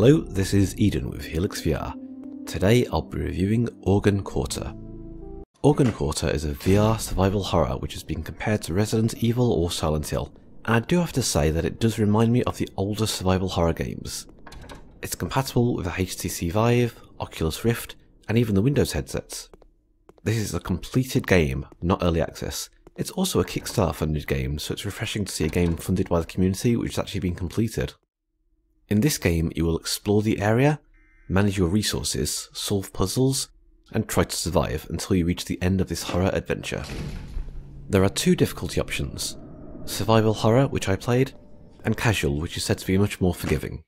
Hello, this is Eden with Helix VR. Today I'll be reviewing Organ Quarter. Organ Quarter is a VR survival horror which has been compared to Resident Evil or Silent Hill, and I do have to say that it does remind me of the older survival horror games. It's compatible with the HTC Vive, Oculus Rift, and even the Windows headsets. This is a completed game, not early access. It's also a Kickstarter funded game, so it's refreshing to see a game funded by the community which has actually been completed. In this game you will explore the area, manage your resources, solve puzzles, and try to survive until you reach the end of this horror adventure. There are two difficulty options: Survival Horror, which I played, and Casual, which is said to be much more forgiving.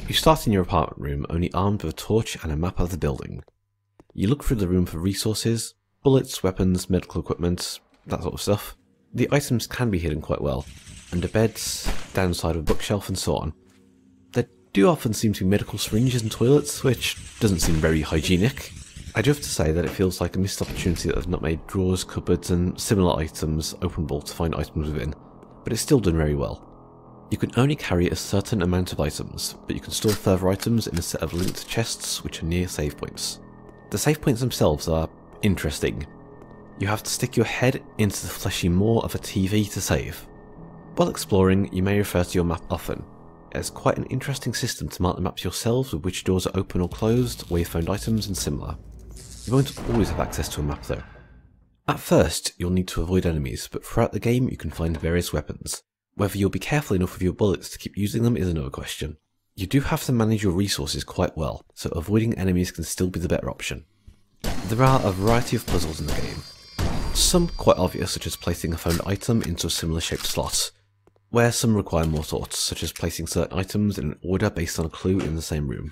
You start in your apartment room only armed with a torch and a map of the building. You look through the room for resources, bullets, weapons, medical equipment, that sort of stuff. The items can be hidden quite well, under beds, downside of a bookshelf and so on. There do often seem to be medical syringes and toilets, which doesn't seem very hygienic. I do have to say that it feels like a missed opportunity that they've not made drawers, cupboards and similar items openable to find items within, but it's still done very well. You can only carry a certain amount of items, but you can store further items in a set of linked chests which are near save points. The save points themselves are interesting. You have to stick your head into the fleshy maw of a TV to save. While exploring, you may refer to your map often. It has quite an interesting system to mark the maps yourselves with which doors are open or closed, where you found items and similar. You won't always have access to a map though. At first, you'll need to avoid enemies, but throughout the game you can find various weapons. Whether you'll be careful enough with your bullets to keep using them is another question. You do have to manage your resources quite well, so avoiding enemies can still be the better option. There are a variety of puzzles in the game. Some quite obvious, such as placing a found item into a similar shaped slot, where some require more thought, such as placing certain items in an order based on a clue in the same room.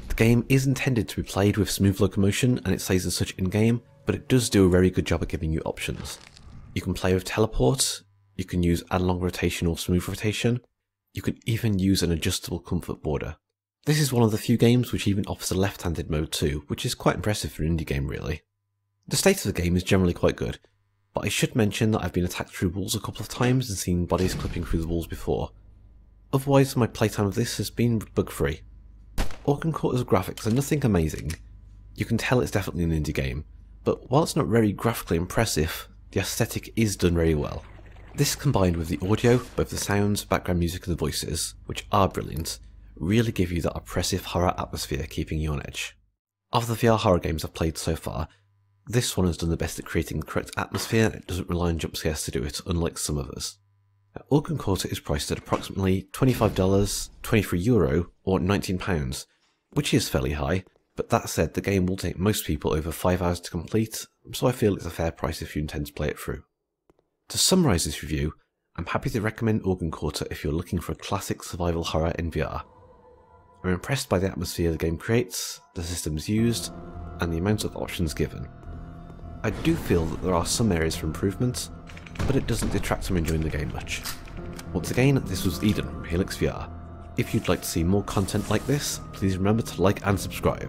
The game is intended to be played with smooth locomotion, and it says as such in-game, but it does do a very good job at giving you options. You can play with teleport, you can use analog rotation or smooth rotation, you can even use an adjustable comfort border. This is one of the few games which even offers a left-handed mode too, which is quite impressive for an indie game really. The state of the game is generally quite good, but I should mention that I've been attacked through walls a couple of times and seen bodies clipping through the walls before. Otherwise, my playtime of this has been bug-free. Organ Quarter's graphics are nothing amazing. You can tell it's definitely an indie game, but while it's not very graphically impressive, the aesthetic is done very well. This combined with the audio, both the sounds, background music and the voices, which are brilliant, really give you that oppressive horror atmosphere keeping you on edge. Of the VR horror games I've played so far, this one has done the best at creating the correct atmosphere and it doesn't rely on jump scares to do it, unlike some others. Organ Quarter is priced at approximately $25, €23 or £19, which is fairly high, but that said the game will take most people over 5 hours to complete, so I feel it's a fair price if you intend to play it through. To summarise this review, I'm happy to recommend Organ Quarter if you're looking for a classic survival horror in VR. I'm impressed by the atmosphere the game creates, the systems used, and the amount of options given. I do feel that there are some areas for improvement, but it doesn't detract from enjoying the game much. Once again, this was Eden from Helix VR. If you'd like to see more content like this, please remember to like and subscribe.